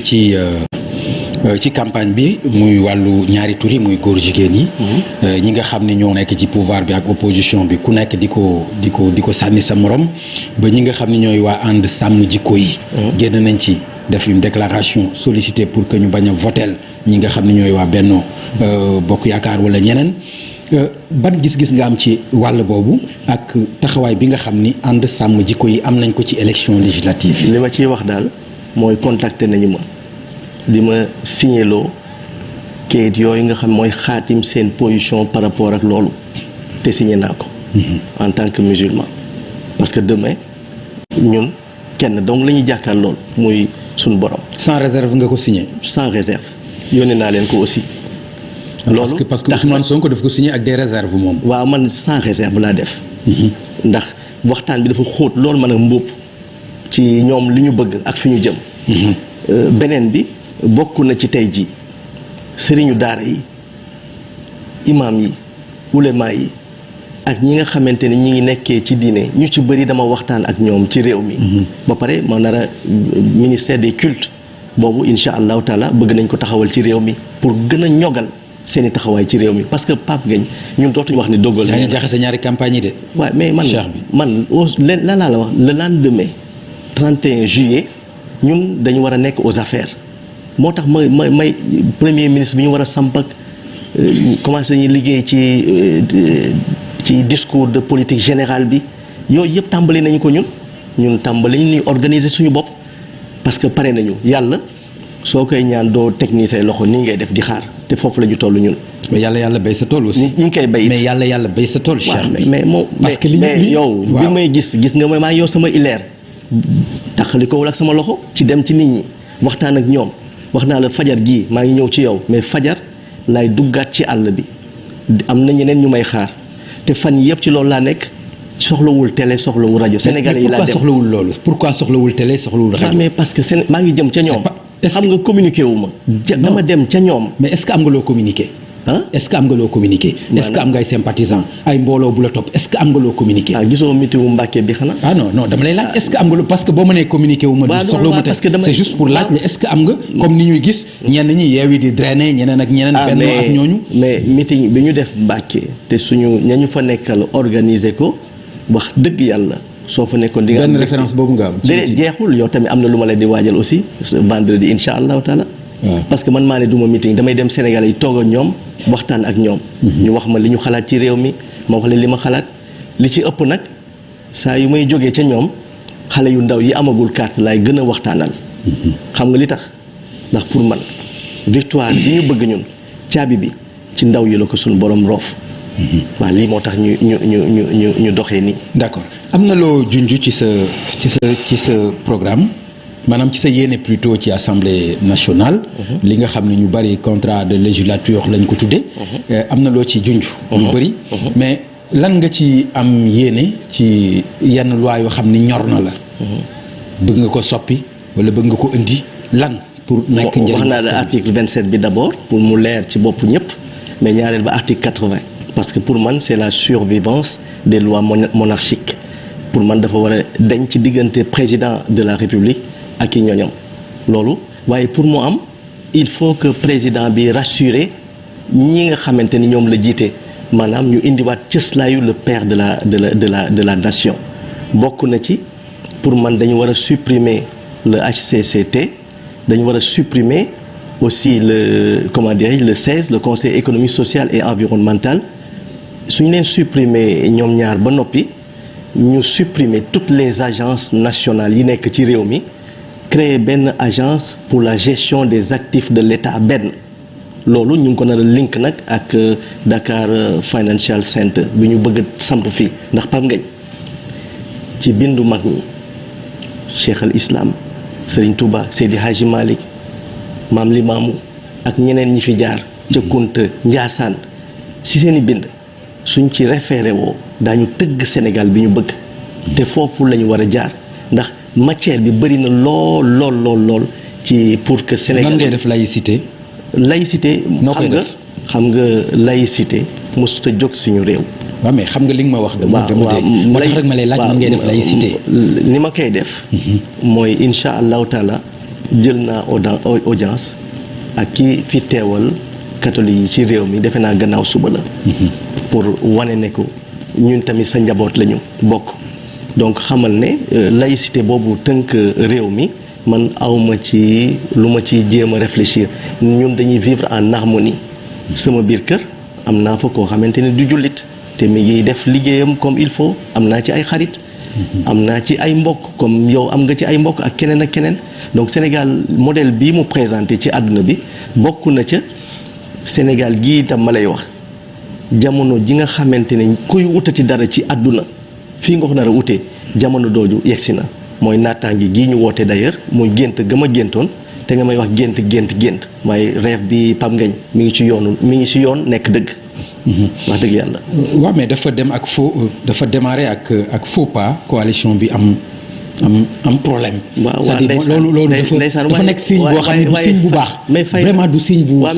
ci campagne bi muy wàllu ñaari tur yi muy góor jigéen yi. ñi nga xam ne ñoo nekk ci pouvoir bi ak opposition bi ku nekk di ko sànni sa morom ba ñi nga xam ne ñooy waa ànd sàmm jikko yi. génn nañ ci def une déclaration sollicité pour que ñu bañ a votel ñi nga xam ne ñooy waa Benno Bokk Yaakaar wala ñeneen. ban gis-gis nga am ci wàll boobu ak taxawaay bi nga xam ni ànd sàmm jikko yi am nañ ko ci élection législative. li ma ciy wax daal mooy contacté nañu ma di ma signéloo kayit yooyu nga xam mooy xaatim seen position par rapport ak loolu te signé naa ko. en tant que musulman. parce que demain ñun kenn donc la ñuy jàkkaar loolu muy suñu borom. sans réserve nga ko signé. sans réserve yónnee naa leen ko aussi. loolu parce que Ousmane Sonko daf ko signé ak des réserves moom. waaw man sans réserve laa def. ndax waxtaan bi dafa xóot loolu mën a mbóob ci ñoom li ñu bëgg ak fi ñu jëm. beneen bi bokk na ci tey jii sëriñu daara yi imaam yi ulema yi ak ñi nga xamante ni ñi ngi nekkee ci diine ñu ci bëri dama waxtaan ak ñoom ci réew mi. ba pare ma nar a ministère des cultes boobu incha allahu taala bëgg nañ ko taxawal ci réew mi pour gën a ñogal seeni taxawaay ci réew mi parce que Pape Ngagne ñun dootuñu wax ni dogal. yaa ngi jaxase ñaari campagne yi de. waaw mais man lan laa la wax le lendemain 31 juillet ñun dañu war a nekk aux affaires moo tax may premier ministre bi ñu war a samp ak commencé nañu liggéey ci discours de politique générale bi yooyu yëpp tàmbali nañu ko ñun tàmbali nañu organiser suñu bopp parce que pare nañu yàlla soo koy ñaan doo technique say loxo nii ngay def di xaar te foofu la ñu toll ñun. mais yàlla béy sa tool aussi. ñu ngi koy béy mais yàlla béy sa tool. Cheikh bi mais moom parce que yow bi may gis nga ma maa yow sama ileer taxali ko wala ak sama loxo ci dem ci nit ñi waxtaan ak ñoom wax naa la fajar gii maa ngi ñëw ci yow mais fajar laay duggaat ci àll bi am na ñeneen ñu may xaar te fan yëpp ci loolu laa nekk soxlawul télé soxlawul rajo. Sénégalais yi laa dem soxlawul loolu pourquoi soxlawul télé soxlawul rajo. mais parce que maa ngi jëm ca ñoom. xam nga communiqué wu ma. dama dem ca ñoom. mais est-ce que am nga loo communiqué. est-ce que am nga loo communiqué. est-ce que am nga ay sympathisants ay mbooloo bu la topp est-ce que am nga loo communiqué. gisoo meeting Mbàkke bi xanaa. non dama lay laaj est-ce que am nga loo parce que boo mënee communiqué wu ma. soxla wu c'est juste pour laaj la est-ce que am nga. comme ni ñuy gis ñenn ñi yeewi di drainer ñeneen ak ñeneen. benn ak ñooñu. mais meeting bi ñu def Mbàkke te suñu ñañu fa nekkal organiser ko wax dëgg yàlla. soo fa nekkoon di nga benn référence boobu nga am. déedéet jeexul yow tamit am na lu ma leen di waajal aussi vendredi incha allahu taala. parce que man maa ne du ma meeting damay dem Sénégal yi toog ak ñoom waxtaan ak ñoom. ñu wax ma li ñu xalaat ci réew mi ma wax leen li ma xalaat li ci ëpp nag saa yu may jógee ca ñoom xale yu ndaw yi amagul carte laay gën a waxtaanal. xam nga li tax ndax pour man victoire bi ñu bëgg ñun caabi bi ci ndaw yi la ko suñu borom roof. waaw lii moo tax ñu doxee nii. d'accord am na loo junj ci sa programme maanaam ci sa yéene plutôt ci assemblée nationale. li nga xam ne ñu bari contrat de législature lañ ko tuddee. am na loo ci junj. lu bari mais lan nga ci am yéene ci yenn loi yoo xam ni ñor na la. bëgg nga ko soppi wala bëgg nga ko indi lan. pour nekk njëriñ wax naa la article 27 bi d'abord pour mu leer ci bopp ñëpp mais ñaareel ba article 80. parce que pour man c'est la survivance des lois monarchiques pour man dafa war a dañ ci diggante président de la république ak i ñoñam loolu waaye pour mu am il faut que président bi rassurer ñi nga xamante ni ñoom la jiite maanaam ñu indiwaat cëslaayu le père de la nation bokk na ci pour man dañu war a supprimer le HCCT dañu war a supprimer aussi le 16 le conseil économique social et environnemental suñu leen supprimer ñoom ñaar ba noppi ñu supprimer toutes les agences nationales yi nekk ci réew mi créer benn agence pour la gestion des actifs de l'État benn loolu ñu ngi ko nar a link nag ak Dakar Financial Center bi ñu bëgg a samp fii ndax Pape Ngagne ci bindu mag ñi Cheikh al Islam Serigne Touba Seydi Hadji Malick Maam Limaamu ak ñeneen ñi fi jaar ca Kunta Njaasaan si seeni bind suñ ci référé woo daañu tëgg Sénégal bi ñu bëgg te foofu la ñu war a jaar ndax matière bi bëri na lool ci pour que Sénégal. nan ngay def laïcité. xam nga laïcité mosut a jóg suñu réew. waaw mais xam nga li nga ma wax. dama dégg moo tax rek ma lay laaj nan ngay def laïcité. ni ma koy def. mooy incha allahu taala jël naa audience ak ki fi teewal catholique yi ci réew mi defe naa gannaaw suba la. pour wane ne ko ñun tamit sa njaboot lañu bokk. donc xamal ne laïcité boobu tënk réew mi man awma ci lu ma ci jéem a réfléchir ñun dañuy vivre en harmonie. sama biir kër am naa fa koo xamante ne du jullit te mi ngi def liggéeyam comme il faut am naa ci ay xarit. am naa ci ay mbokk comme yow am nga ci ay mbokk ak keneen ak keneen donc Sénégal modèle bii mu présenté ci àdduna bi bokk na ca Sénégal gii itam ma lay wax jamono ji nga xamante ne kuy wutati dara ci àdduna fii nga ko nar a wutee jamono dooju yegsi na mooy naataangi gii ñu woote d'ailleurs muy gént gëm a géntoon te nga may wax gént waaye rêve bi Pape Ngagne mi ngi ci yoon nekk dëgg. wax dëgg yàlla. waaw mais dafa dem ak dafa démarrer ak faux pas coalition bi am problème. waaw c'est-à-dire loolu dafa nekk signe boo xam ne du signe bu baax. vraiment du signe bu baax.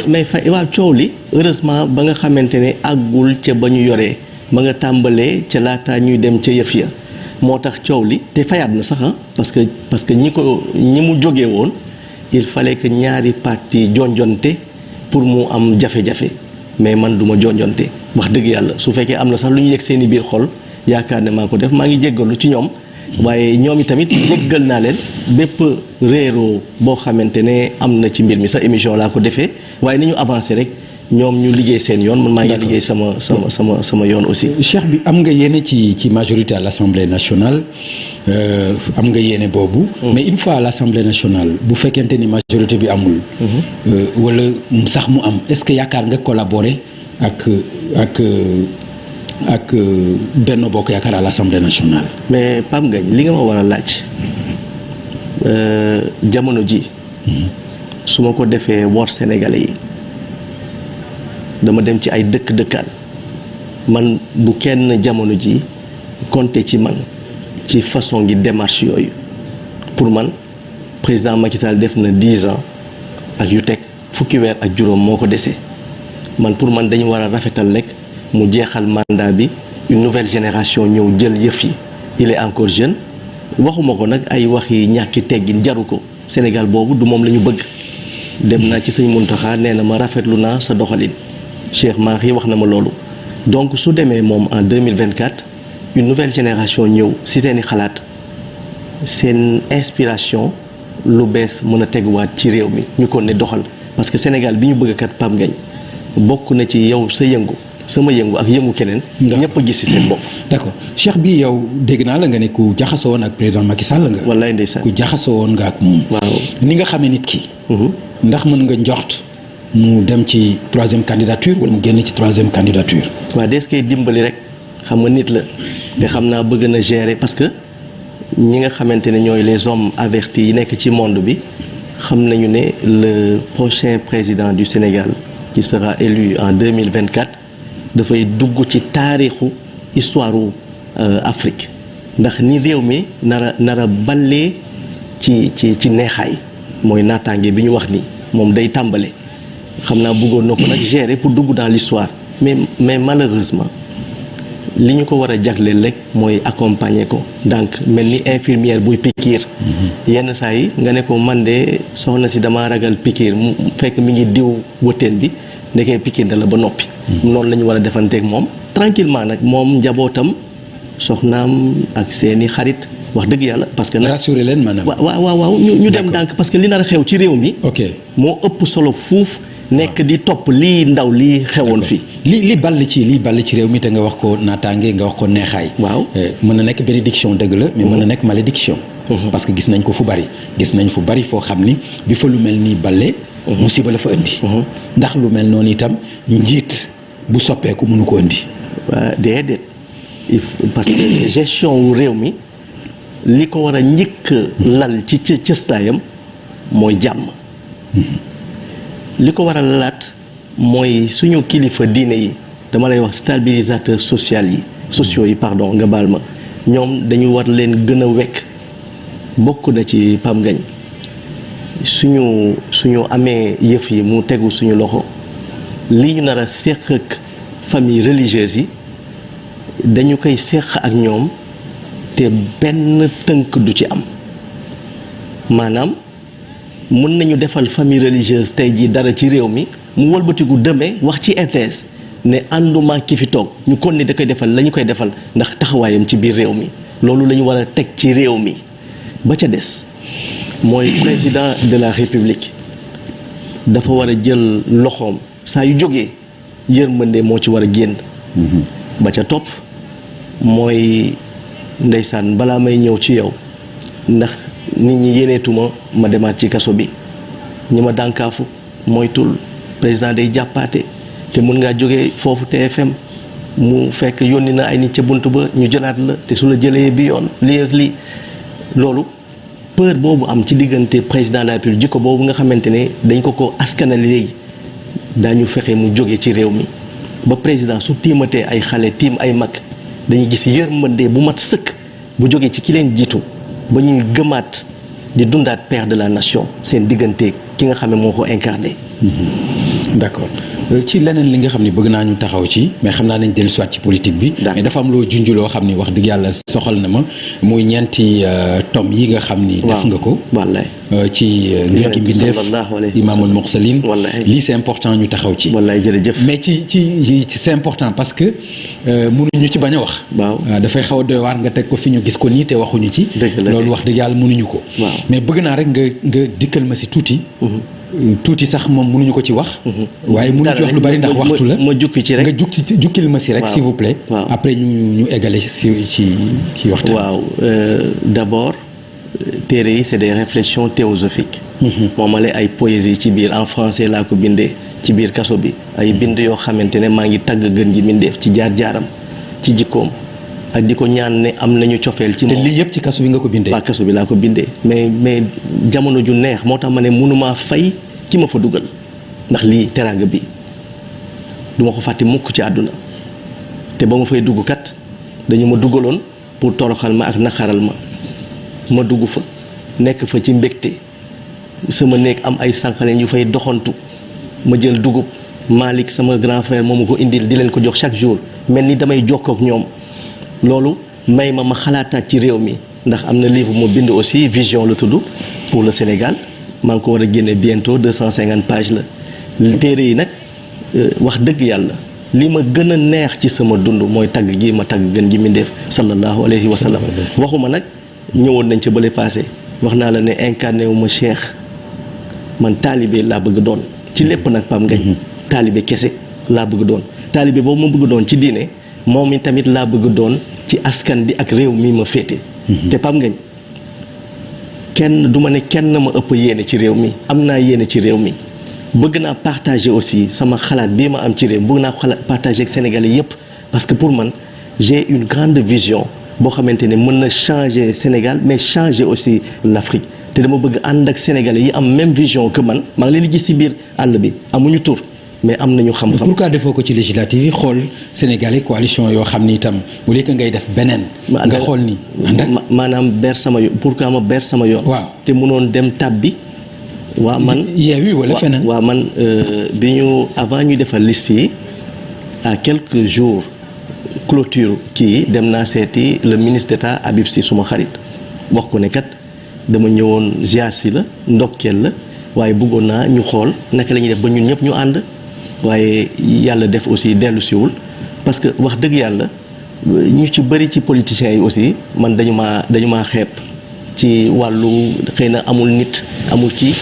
mais fay waaw coow li heureusement ba nga xamante ne àggul ca ba ñu yoree ba nga tàmbalee ca laata ñuy dem ca yëf ya moo tax coow li te fayaat na sax parce que ñi mu jógee woon il fallait que ñaari parti jonjonte pour mu am jafe-jafe. mais man du ma jonjonte wax dëgg yàlla su fekkee am na sax lu ñu yegg seen i biir xol yaakaar ne maa ko def maa ngi jéggalu ci ñoom waaye ñoom i tamit jéggal naa leen bépp réeroo boo xamante ne am na ci mbir mi sa émission laa ko defee waaye ni ñu avancé rek ñoom ñu liggéey seen yoon man maa ngi liggéey sama yoon aussi. Cheikh bi am nga yéene ci majorité à l'Assemblée nationale am nga yéene boobu. mais une fois à l'Assemblée nationale bu fekkente ni majorité bi amul. wala sax mu am est-ce que yaakaar nga collaborer ak Benno Bokk Yaakaar à l'Assemblée nationale. mais Pape Ngagne li nga ma war a laaj jamono ji su ma ko defee wor Sénégalais yi. dama dem ci ay dëkkaan man bu kenn jamono ji compter ci man ci façon gi démarche yooyu pour man président Macky Sall def na 10 ans ak yu teg fukki weer ak juróom moo ko desee man pour man dañu war a rafetal rek mu jeexal mandat bi une nouvelle génération ñëw jël yëf yi il est encore jeune waxuma ko nag ay waxi ñàkki teggin jaru ko Sénégal boobu du moom la ñu bëgg dem naa ci sëñ Mountakha nee na ma rafetlu naa sa doxalin Cheikh Mahi wax na ma loolu donc su demee moom en 2024 une nouvelle génération ñëw si seeni xalaat seen inspiration lu bees mën a teguwaat ci réew mi ñu ko ne doxal parce que Sénégal bi ñu bëgg kat Pape Ngagne bokk na ci yow sa yëngu sama yëngu ak yëngu keneen. ñëpp a gis ci seen bopp. d'accord Cheikh bi yow dégg naa la nga ne ku jaxasoo woon ak président Macky Sall nga. wallaay ndeysaan ku jaxasoo woon nga ak moom. waaw ni nga xamee nit ki. ndax mën nga njort mu dem ci troisième candidature wala mu génn ci troisième candidature. waaw des koy dimbali rek xam nga nit la te xam naa bëgg na gérer parce que ñi nga xamante ne ñooy les hommes avertis yi nekk ci monde bi xam nañu ne le prochain président du Sénégal qui sera élu en 2024 dafay dugg ci taarixu histoire Afrique ndax ni réew mi nara ballee ci neexaay mooy naataange bi ñu wax ni moom day tàmbale xam naa bëggoon na ko nag gérer pour dugg dans l'histoire mais malheureusement li ñu ko war a jagleel rek mooy accompagner ko donc mel ni infirmière buy pikiir yenn saa yi nga ne ko man de soxna si dama ragal pikiir mu fekk mi ngi diw wëtteen bi ndekee pikiir da la ba noppi noonu la ñu war a defanteeg moom tranquillement nag moom njabootam soxnaam ak seeni xarit wax dëgg yàlla parce que rassurer leen maanaam waaw ñu dem ndànk parce que li nar a xew ci réew mi moo ëpp solo fuuf nekk di topp lii ndaw lii xewoon fii li ball ci réew mi te nga wax ko naataange nga wax ko neexaay waaw mën na nekk bénédiction dëgg la mais mën na nekk malédiction parce que gis nañ ko fu bari foo xam ni bi fa lu mel nii balle musiba la fa indi ndax lu mel noonu itam njiit bu soppeeku mënu ko indi déedéet parce que gestion wu réew mi li ko war a njëkk lal ci cëstaayam mooy jàmm li ko war a lalaat mooy suñu kilifa diine yi dama lay wax stabilisateur sociaux yi pardon nga baal ma ñoom dañu war leen gën a wekk bokk na ci Pape Ngagne suñu amee yëf yi mu tegu suñu loxo li ñu nar a séq ak famille religieuse yi dañu koy séq ak ñoom te benn tënk du ci am maanaam mën nañu defal famille religieuse tey jii dara ci réew mi mu wëlbatiku demee wax ci RTS ne ànduma ki fi toog ñu kon ni da koy defal la ñu koy defal ndax taxawaayam ci biir réew mi loolu la ñu war a teg ci réew mi ba ca des mooy président de la république dafa war a jël loxoom saa yu jógee yërmande moo ci war a génn. ba ca topp mooy ndeysaan balaa may ñëw ci yow ndax nit ñi yéeneetuma ma demaat ci kaso bi ñi ma dànkaafu moytul président day jàppaate te mun ngaa jógee foofu TFM mu fekk yónni na ay nit ca bunt ba ñu jëlaat la te su la jëlee bi yoon lii ak lii loolu peur boobu am ci diggante président de la République jikko boobu nga xamante ne dañ ko askanale léegi daañu fexe mu jóge ci réew mi ba président su tiimatee ay xale tiim ay mag dañuy gis yërmande bu mat sëkk bu jógee ci ki leen jiitu ba ñuy gëmaat di dundaat père de la nation seen diggante ki nga xam ne moo ko incarné. d'accord ci leneen li nga xam ne bëgg naa ñu taxaw ci mais xam naa nañ dellu soit ci politique bi. mais dafa am loo junj loo xam ni wax dëgg yàlla soxal na ma muy ñeenti tom yi nga xam ni. def nga ko. wallaay ci ngir gi mbindeef imaamul mursalin lii c'est important ñu taxaw ci. wallaay jërëjëf. mais ci c'est important parce que mënuñu ci bañ a wax. waaw dafay xaw a doy waar nga teg ko fi ñu gis ko nii te waxuñu ci. loolu wax dëgg yàlla mënuñu ko. mais bëgg naa rek nga dikkal ma si tuuti. tuuti sax moom mënuñu ko ci wax. waaye mënuñu ci wax lu bari ndax waxtu la. ma jukki ci rek nga jukkil ma si rek. s'il vous plaît. après ñu eggale ci waxtaan. waaw d'abord téere yi c'est des réflexions théosophiques. moomale ay poésie ci biir en français laa ko bindee ci biir kaso bi ay bind yoo xamante ne maa ngi tagg gën gi mindeef ci jaar-jaaram ci jikkoom ak di ko ñaan ne am nañu cofeel ci moom. te lii yëpp ci kaso bi nga ko bindee. waa kaso bi laa ko bindee mais jamono ju neex moo tax ma ne mënumaa fay ki ma fa dugal ndax lii teraanga bi duma ko fàtte mukk ci àdduna te ba ma fay dugg kat dañu ma dugaloon pour toroxal ma ak naqaral ma dugg fa nekk fa ci mbégte sama néeg am ay sànqale ñu fay doxantu ma jël dugub Malick sama grand frère moo ma ko indil di leen ko jox chaque jour mel ni damay jokkoo ak ñoom loolu may ma xalaataat ci réew mi ndax am na livre moo bind aussi vision la tudd pour le Sénégal maa ngi ko war a génne bientôt 250 pages la téere yi nag wax dëgg yàlla li ma gën a neex ci sama dund mooy tagg gi ma tagg gën gi mindeef sallallahu alayhi wa sallam waxuma nag ñëwoon nañ ca bële passé wax naa la ne incarné wu ma cheikh man taalibe laa bëgg doon ci lépp nag Pam Ngagne taalibe kese laa bëgg doon taalibe boobu ma bëgg doon ci diine moom mi tamit laa bëgg doon ci askan bi ak réew mi ma féete te Pam Ngagne kenn du ma ne kenn ma ëpp yéene ci réew mi am naa yéene ci réew mi bëgg naa partager aussi sama xalaat bii ma am ci réew bëgg naa ko partager ak Sénégalais yépp parce que pour man j'ai une grande vision boo xamante ne mën na changer Sénégal mais changer aussi l'Afrique te dama bëgg ànd ak Sénégalais yi am même vision que man maa ngi leen di gis ci biir àll bi amuñu tur mais am nañu xam-xam. pourquoi defoo ko ci législative yi xool Sénégalais coalition yoo xam ni itam bu nekk ngay def beneen. nga xool ni maanaam ber sama yoon pourquoi ma ber sama yoon. waaw te mënoon dem tabbi. waa man Yewwi wala feneen. waa man bi ñu avant ñu defal liste yi à quelques jours clôture kii dem naa seeti le ministre d'État Habib Sy suma xarit wax ko ne kat dama ñëwoon ziar si la ndokkeel la waaye bëggoon naa ñu xool naka la ñuy def ba ñun ñëpp ñu ànd. waaye yàlla def aussi dellu siwul parce que wax dëgg yàlla ñu ci bëri ci politiciens yi aussi man dañu maa xeeb ci wàllu xëy na amul nit amul kii